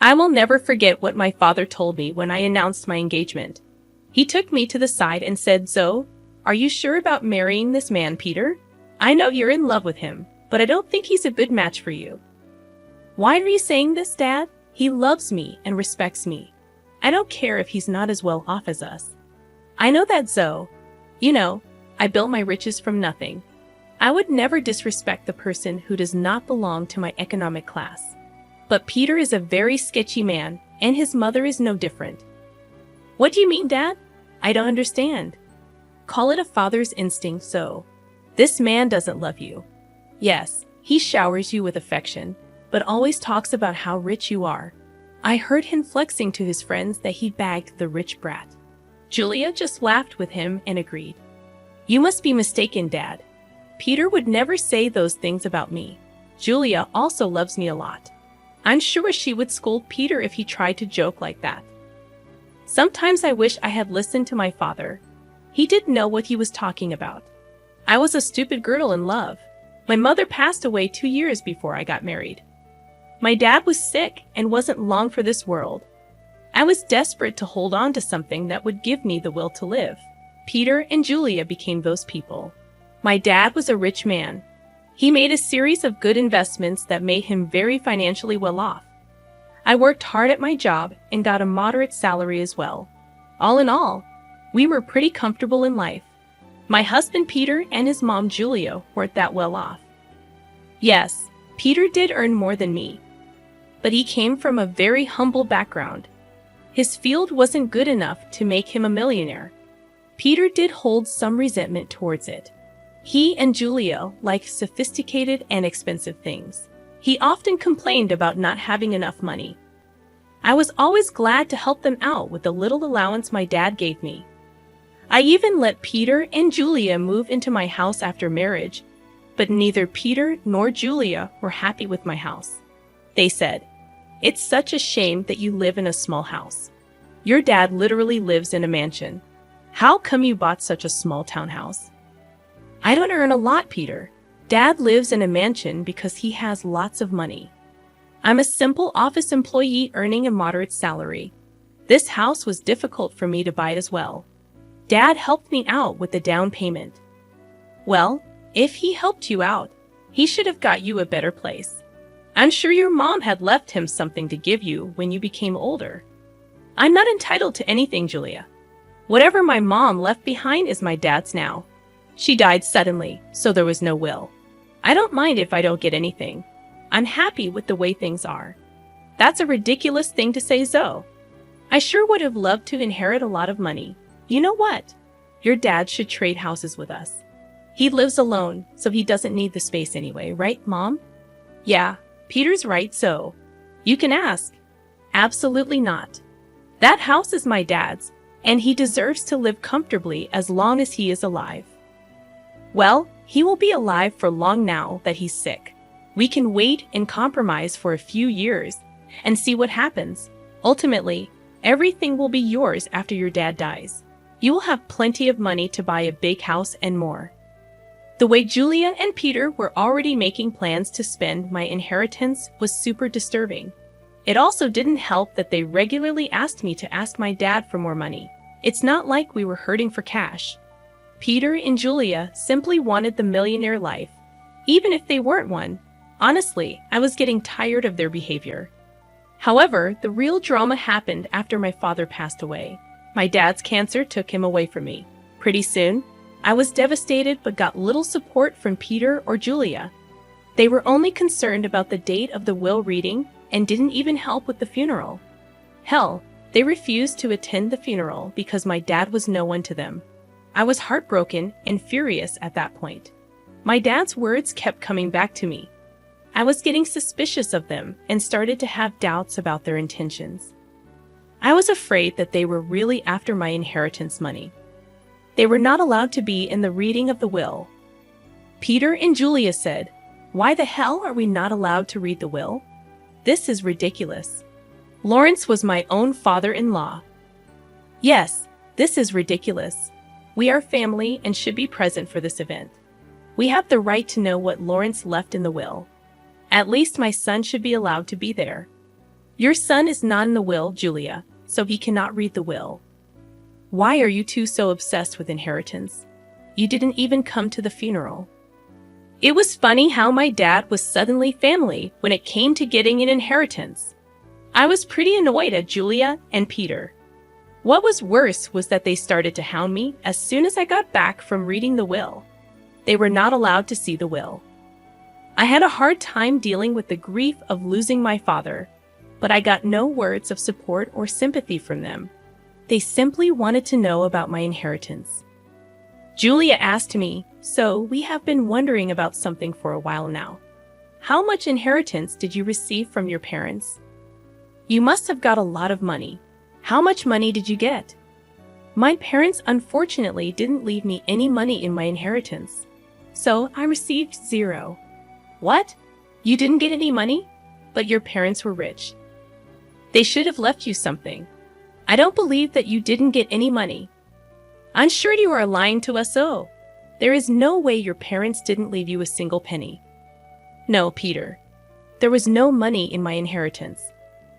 I will never forget what my father told me when I announced my engagement. He took me to the side and said, "Zoe, are you sure about marrying this man, Peter? I know you're in love with him, but I don't think he's a good match for you." "Why are you saying this, Dad? He loves me and respects me. I don't care if he's not as well off as us. I know that, Zoe. You know, I built my riches from nothing. I would never disrespect the person who does not belong to my economic class. But Peter is a very sketchy man, and his mother is no different." "What do you mean, Dad? I don't understand." "Call it a father's instinct, Zoe. This man doesn't love you. Yes, he showers you with affection, but always talks about how rich you are. I heard him flexing to his friends that he bagged the rich brat." Julia just laughed with him and agreed. "You must be mistaken, Dad. Peter would never say those things about me. Julia also loves me a lot. I'm sure she would scold Peter if he tried to joke like that. Sometimes I wish I had listened to my father. He didn't know what he was talking about. I was a stupid girl in love. My mother passed away 2 years before I got married. My dad was sick and wasn't long for this world. I was desperate to hold on to something that would give me the will to live. Peter and Julia became those people. My dad was a rich man. He made a series of good investments that made him very financially well off. I worked hard at my job and got a moderate salary as well. All in all, we were pretty comfortable in life. My husband Peter and his mom Julia weren't that well off. Yes, Peter did earn more than me, but he came from a very humble background. His field wasn't good enough to make him a millionaire. Peter did hold some resentment towards it. He and Julia liked sophisticated and expensive things. He often complained about not having enough money. I was always glad to help them out with the little allowance my dad gave me. I even let Peter and Julia move into my house after marriage, but neither Peter nor Julia were happy with my house. They said, "It's such a shame that you live in a small house. Your dad literally lives in a mansion. How come you bought such a small townhouse?" "I don't earn a lot, Peter. Dad lives in a mansion because he has lots of money. I'm a simple office employee earning a moderate salary. This house was difficult for me to buy as well. Dad helped me out with the down payment." "Well, if he helped you out, he should have got you a better place. I'm sure your mom had left him something to give you when you became older." "I'm not entitled to anything, Julia. Whatever my mom left behind is my dad's now. She died suddenly, so there was no will. I don't mind if I don't get anything. I'm happy with the way things are." "That's a ridiculous thing to say, Zoe. I sure would have loved to inherit a lot of money. You know what? Your dad should trade houses with us. He lives alone, so he doesn't need the space anyway, right, Mom?" "Yeah, Peter's right, Zoe. You can ask." "Absolutely not. That house is my dad's, and he deserves to live comfortably as long as he is alive." "Well, he will be alive for long now that he's sick. We can wait and compromise for a few years and see what happens. Ultimately, everything will be yours after your dad dies. You will have plenty of money to buy a big house and more." The way Julia and Peter were already making plans to spend my inheritance was super disturbing. It also didn't help that they regularly asked me to ask my dad for more money. It's not like we were hurting for cash. Peter and Julia simply wanted the millionaire life, even if they weren't one. Honestly, I was getting tired of their behavior. However, the real drama happened after my father passed away. My dad's cancer took him away from me. Pretty soon, I was devastated but got little support from Peter or Julia. They were only concerned about the date of the will reading and didn't even help with the funeral. Hell, they refused to attend the funeral because my dad was no one to them. I was heartbroken and furious at that point. My dad's words kept coming back to me. I was getting suspicious of them and started to have doubts about their intentions. I was afraid that they were really after my inheritance money. They were not allowed to be in the reading of the will. Peter and Julia said, "Why the hell are we not allowed to read the will? This is ridiculous. Lawrence was my own father-in-law." "Yes, this is ridiculous. We are family and should be present for this event. We have the right to know what Lawrence left in the will. At least my son should be allowed to be there." Your son is not in the will, Julia, so he cannot read the will. Why are you two so obsessed with inheritance? You didn't even come to the funeral. It was funny how my dad was suddenly family when it came to getting an inheritance. I was pretty annoyed at Julia and Peter. What was worse was that they started to hound me as soon as I got back from reading the will. They were not allowed to see the will. I had a hard time dealing with the grief of losing my father, but I got no words of support or sympathy from them. They simply wanted to know about my inheritance. Julia asked me, "So we have been wondering about something for a while now. How much inheritance did you receive from your parents? You must have got a lot of money. How much money did you get?" My parents unfortunately didn't leave me any money in my inheritance, so I received 0. What? You didn't get any money? But your parents were rich. They should have left you something. I don't believe that you didn't get any money. I'm sure you are lying to us. Oh, there is no way your parents didn't leave you a single penny. No, Peter. There was no money in my inheritance.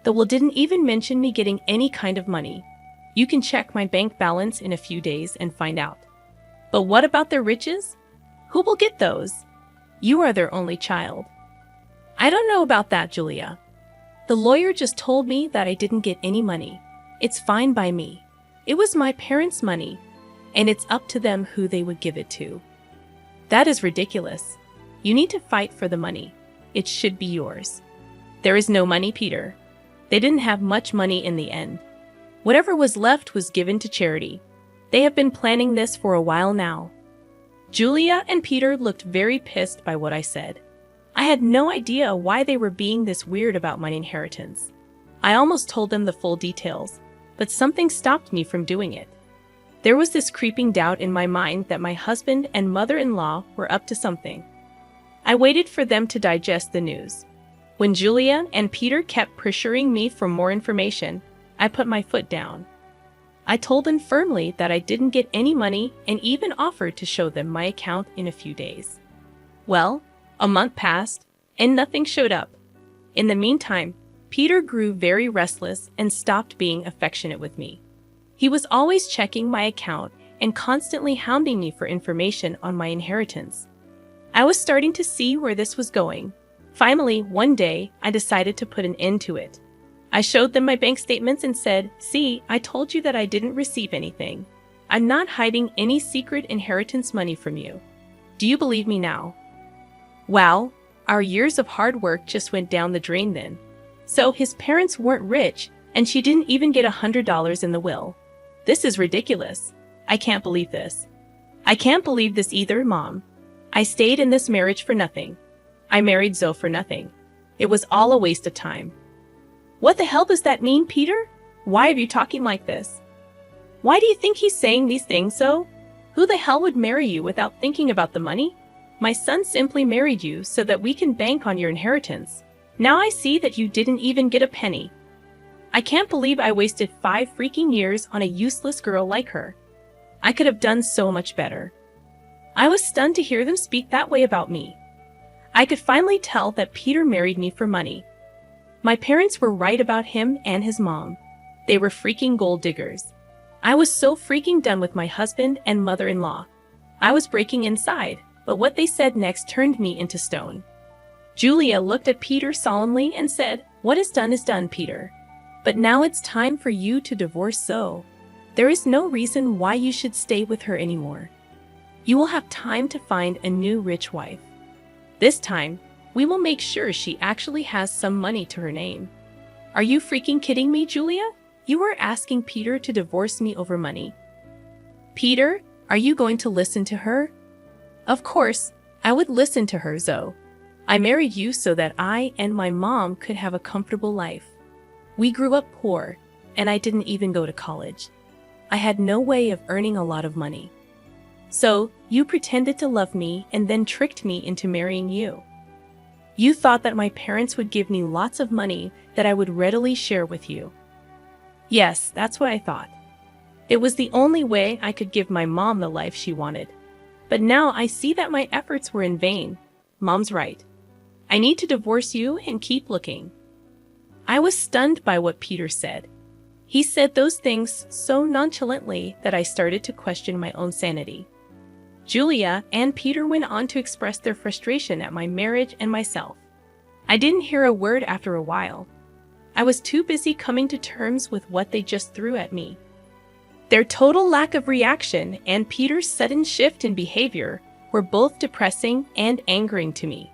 The will didn't even mention me getting any kind of money. You can check my bank balance in a few days and find out. But what about their riches? Who will get those? You are their only child. I don't know about that, Julia. The lawyer just told me that I didn't get any money. It's fine by me. It was my parents' money, and it's up to them who they would give it to. That is ridiculous. You need to fight for the money. It should be yours. There is no money, Peter. They didn't have much money in the end. Whatever was left was given to charity. They have been planning this for a while now. Julia and Peter looked very pissed by what I said. I had no idea why they were being this weird about my inheritance. I almost told them the full details, but something stopped me from doing it. There was this creeping doubt in my mind that my husband and mother-in-law were up to something. I waited for them to digest the news. When Julia and Peter kept pressuring me for more information, I put my foot down. I told them firmly that I didn't get any money and even offered to show them my account in a few days. Well, a month passed and nothing showed up. In the meantime, Peter grew very restless and stopped being affectionate with me. He was always checking my account and constantly hounding me for information on my inheritance. I was starting to see where this was going. Finally, one day, I decided to put an end to it. I showed them my bank statements and said, "See, I told you that I didn't receive anything. I'm not hiding any secret inheritance money from you. Do you believe me now?" Wow, our years of hard work just went down the drain then. So his parents weren't rich, and she didn't even get $100 in the will. This is ridiculous. I can't believe this. I can't believe this either, Mom. I stayed in this marriage for nothing. I married Zoe for nothing. It was all a waste of time. What the hell does that mean, Peter? Why are you talking like this? Why do you think he's saying these things, Zoe? Who the hell would marry you without thinking about the money? My son simply married you so that we can bank on your inheritance. Now I see that you didn't even get a penny. I can't believe I wasted 5 freaking years on a useless girl like her. I could have done so much better. I was stunned to hear them speak that way about me. I could finally tell that Peter married me for money. My parents were right about him and his mom. They were freaking gold diggers. I was so freaking done with my husband and mother-in-law. I was breaking inside, but what they said next turned me into stone. Julia looked at Peter solemnly and said, "What is done, Peter. But now it's time for you to divorce Zoe. There is no reason why you should stay with her anymore. You will have time to find a new rich wife. This time, we will make sure she actually has some money to her name." Are you freaking kidding me, Julia? You are asking Peter to divorce me over money. Peter, are you going to listen to her? Of course, I would listen to her, Zoe. I married you so that I and my mom could have a comfortable life. We grew up poor, and I didn't even go to college. I had no way of earning a lot of money. So, you pretended to love me and then tricked me into marrying you. You thought that my parents would give me lots of money that I would readily share with you. Yes, that's what I thought. It was the only way I could give my mom the life she wanted. But now I see that my efforts were in vain. Mom's right. I need to divorce you and keep looking. I was stunned by what Peter said. He said those things so nonchalantly that I started to question my own sanity. Julia and Peter went on to express their frustration at my marriage and myself. I didn't hear a word after a while. I was too busy coming to terms with what they just threw at me. Their total lack of reaction and Peter's sudden shift in behavior were both depressing and angering to me.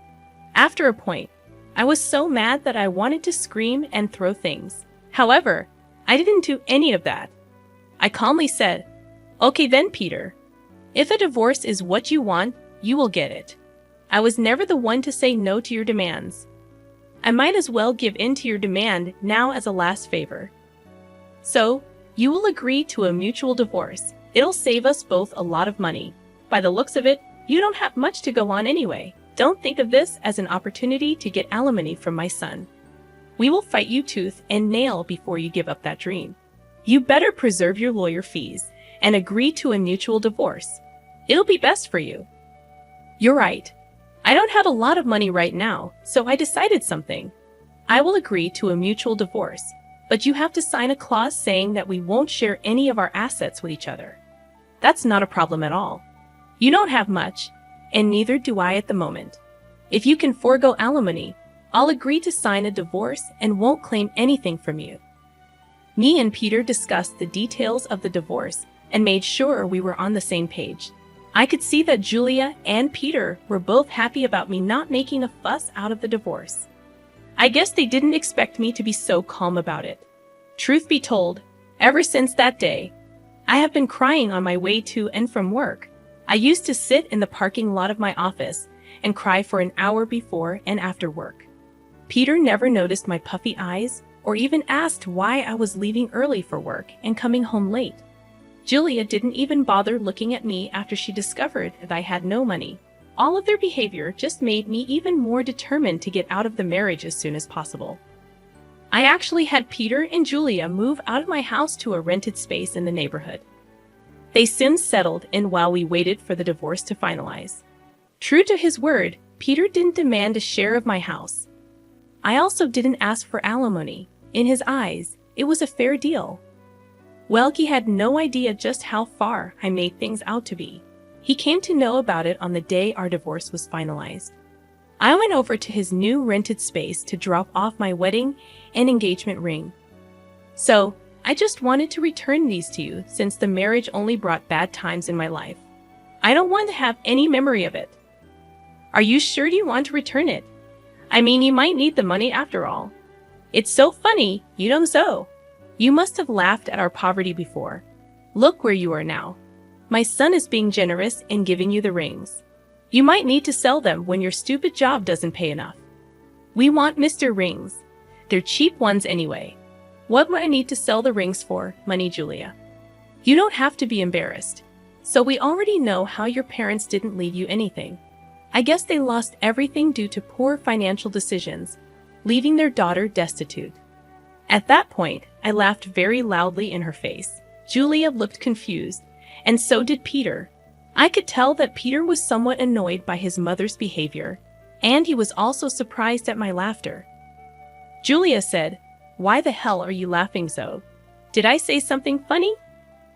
After a point, I was so mad that I wanted to scream and throw things. However, I didn't do any of that. I calmly said, "Okay then, Peter. If a divorce is what you want, you will get it. I was never the one to say no to your demands. I might as well give in to your demand now as a last favor. So, you will agree to a mutual divorce. It'll save us both a lot of money. By the looks of it, you don't have much to go on anyway. Don't think of this as an opportunity to get alimony from my son. We will fight you tooth and nail before you give up that dream. You better preserve your lawyer fees and agree to a mutual divorce. It'll be best for you." You're right. I don't have a lot of money right now, so I decided something. I will agree to a mutual divorce, but you have to sign a clause saying that we won't share any of our assets with each other. That's not a problem at all. You don't have much, and neither do I at the moment. If you can forego alimony, I'll agree to sign a divorce and won't claim anything from you. Me and Peter discussed the details of the divorce and made sure we were on the same page. I could see that Julia and Peter were both happy about me not making a fuss out of the divorce. I guess they didn't expect me to be so calm about it. Truth be told, ever since that day, I have been crying on my way to and from work. I used to sit in the parking lot of my office and cry for an hour before and after work. Peter never noticed my puffy eyes or even asked why I was leaving early for work and coming home late. Julia didn't even bother looking at me after she discovered that I had no money. All of their behavior just made me even more determined to get out of the marriage as soon as possible. I actually had Peter and Julia move out of my house to a rented space in the neighborhood. They soon settled in while we waited for the divorce to finalize. True to his word, Peter didn't demand a share of my house. I also didn't ask for alimony. In his eyes, it was a fair deal. Well, he had no idea just how far I made things out to be. He came to know about it on the day our divorce was finalized. I went over to his new rented space to drop off my wedding and engagement ring. So, I just wanted to return these to you since the marriage only brought bad times in my life. I don't want to have any memory of it. Are you sure you want to return it? I mean, you might need the money after all. It's so funny, you know so. You must have laughed at our poverty before. Look where you are now. My son is being generous in giving you the rings. You might need to sell them when your stupid job doesn't pay enough. We want Mr. Rings. They're cheap ones anyway. What would I need to sell the rings for, money, Julia? You don't have to be embarrassed. So we already know how your parents didn't leave you anything. I guess they lost everything due to poor financial decisions, leaving their daughter destitute. At that point, I laughed very loudly in her face. Julia looked confused, and so did Peter. I could tell that Peter was somewhat annoyed by his mother's behavior, and he was also surprised at my laughter. Julia said, "Why the hell are you laughing so? Did I say something funny?"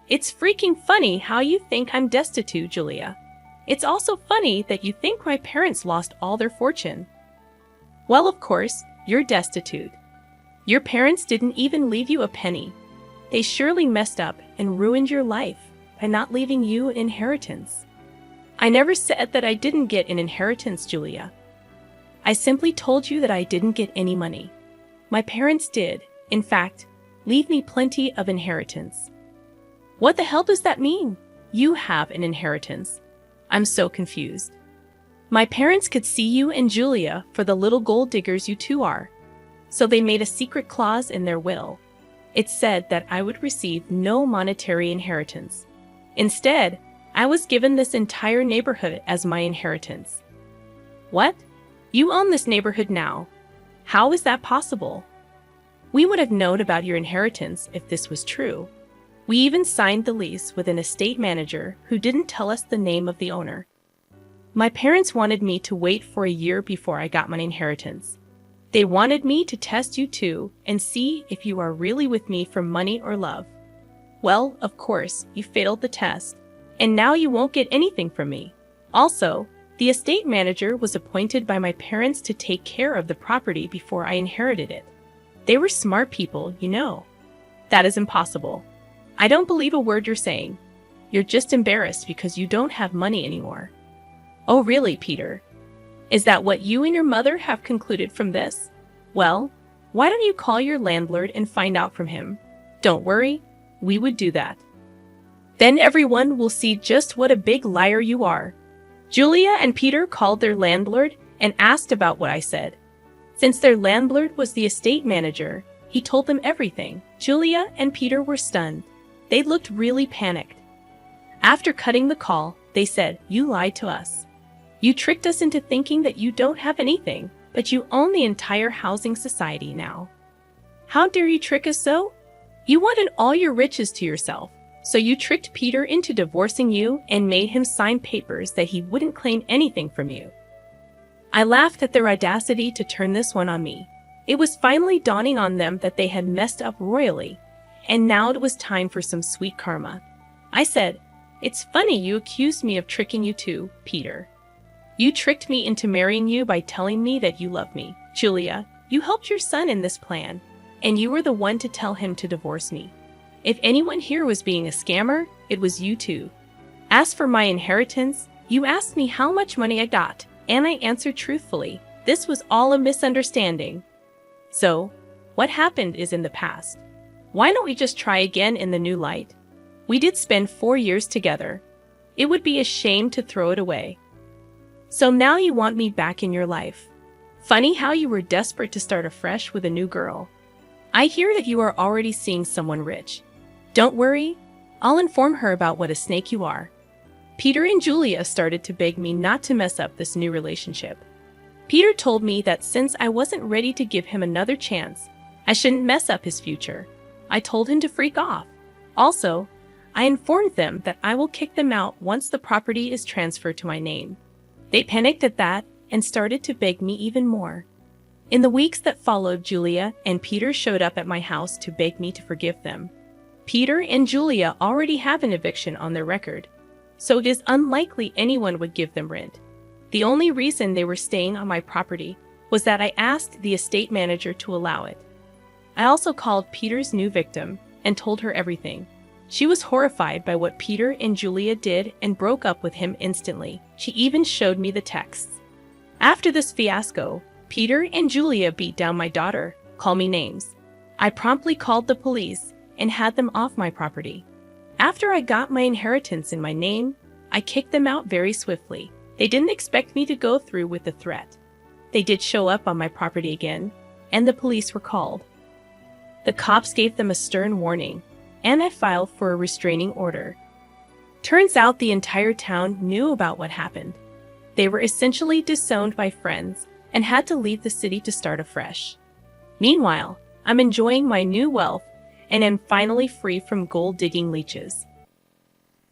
"It's freaking funny how you think I'm destitute, Julia. It's also funny that you think my parents lost all their fortune." "Well, of course, you're destitute. Your parents didn't even leave you a penny. They surely messed up and ruined your life by not leaving you an inheritance." "I never said that I didn't get an inheritance, Julia. I simply told you that I didn't get any money. My parents did, in fact, leave me plenty of inheritance." "What the hell does that mean? You have an inheritance." I'm so confused. "My parents could see you and Julia for the little gold diggers you two are. So they made a secret clause in their will. It said that I would receive no monetary inheritance. Instead, I was given this entire neighborhood as my inheritance." "What? You own this neighborhood now. How is that possible?" "We would have known about your inheritance if this was true. We even signed the lease with an estate manager who didn't tell us the name of the owner. My parents wanted me to wait for a year before I got my inheritance. They wanted me to test you too and see if you are really with me for money or love. Well, of course, you failed the test, and now you won't get anything from me. Also, the estate manager was appointed by my parents to take care of the property before I inherited it. They were smart people, you know. That is impossible. I don't believe a word you're saying. You're just embarrassed because you don't have money anymore. Oh, really, Peter? Is that what you and your mother have concluded from this? Well, why don't you call your landlord and find out from him? Don't worry, we would do that. Then everyone will see just what a big liar you are. Julia and Peter called their landlord and asked about what I said. Since their landlord was the estate manager, he told them everything. Julia and Peter were stunned. They looked really panicked. After cutting the call, they said, "You lied to us. You tricked us into thinking that you don't have anything, but you own the entire housing society now. How dare you trick us so? You wanted all your riches to yourself, so you tricked Peter into divorcing you and made him sign papers that he wouldn't claim anything from you." I laughed at their audacity to turn this one on me. It was finally dawning on them that they had messed up royally, and now it was time for some sweet karma. I said, "It's funny you accused me of tricking you too, Peter. You tricked me into marrying you by telling me that you love me. Julia, you helped your son in this plan, and you were the one to tell him to divorce me. If anyone here was being a scammer, it was you two. As for my inheritance, you asked me how much money I got, and I answered truthfully. This was all a misunderstanding. So, what happened is in the past. Why don't we just try again in the new light? We did spend 4 years together. It would be a shame to throw it away. So now you want me back in your life. Funny how you were desperate to start afresh with a new girl. I hear that you are already seeing someone rich. Don't worry, I'll inform her about what a snake you are." Peter and Julia started to beg me not to mess up this new relationship. Peter told me that since I wasn't ready to give him another chance, I shouldn't mess up his future. I told him to freak off. Also, I informed them that I will kick them out once the property is transferred to my name. They panicked at that and started to beg me even more. In the weeks that followed, Julia and Peter showed up at my house to beg me to forgive them. Peter and Julia already have an eviction on their record, so it is unlikely anyone would give them rent. The only reason they were staying on my property was that I asked the estate manager to allow it. I also called Peter's new victim and told her everything. She was horrified by what Peter and Julia did and broke up with him instantly. She even showed me the texts. After this fiasco, Peter and Julia beat down my daughter, called me names. I promptly called the police and had them off my property. After I got my inheritance in my name, I kicked them out very swiftly. They didn't expect me to go through with the threat. They did show up on my property again, and the police were called. The cops gave them a stern warning, and I filed for a restraining order. Turns out the entire town knew about what happened. They were essentially disowned by friends and had to leave the city to start afresh. Meanwhile, I'm enjoying my new wealth and am finally free from gold-digging leeches.